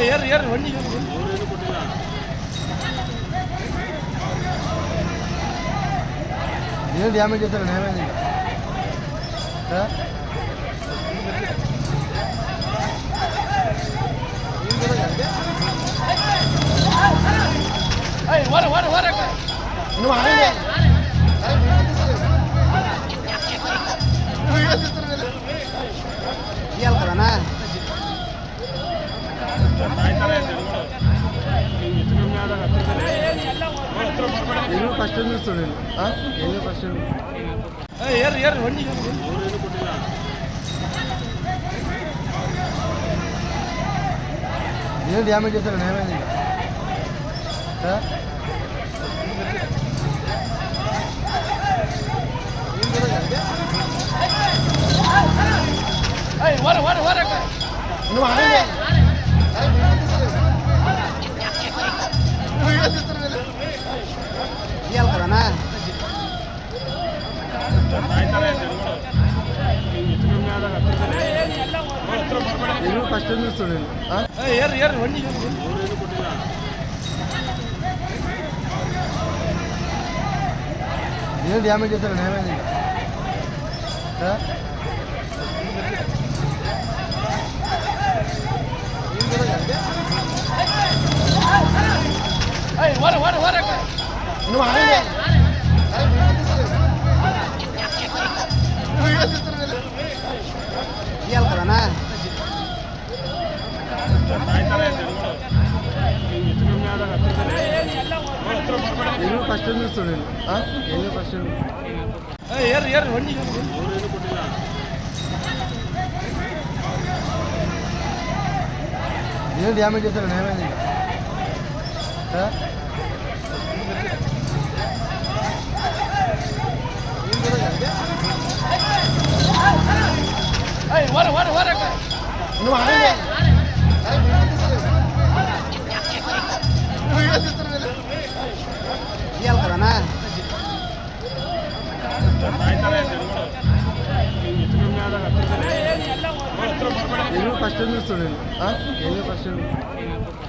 air air ವണ്ടി ಏನು damage ಐತಲ್ಲ damage ಇಲ್ಲ నువ్వు ఆడండి ఇవ్వాలి కదనా నేను ఫస్ట్ చూస్తాను నేను ఫస్ట్ ఏర్ ఏర్ వണ്ടി ಏನು ಡ್ಯಾಮೇಜ್ ಐತಲ್ಲ ಡ್ಯಾಮೇಜ್ ಇಲ್ಲ నువ్వు ఆడండి ఇవ్వాలి కదనా నేను ఫస్ట్ చూస్తాను ఏర్ ఏర్ వണ്ടി ಏನು ಡ್ಯಾಮೇಜ್ ಐತಲ್ಲ ಡ್ಯಾಮೇಜ್ ಇಲ್ಲ నువ్వు ఆడండి ఇవ్వాలి కదనా నేను ఫస్ట్ చూస్తాను నేను ఫస్ట్ ఏర్ ఏర్ వണ്ടി ಏನು ಡ್ಯಾಮೇಜ್ ಐತಲ್ಲ ಡ್ಯಾಮೇಜ್ ಇಲ್ಲ నువ్వు ఆడండి ఇవ్వాలి కదనా నేను ఫస్ట్ చూస్తాను నేను ఫస్ట్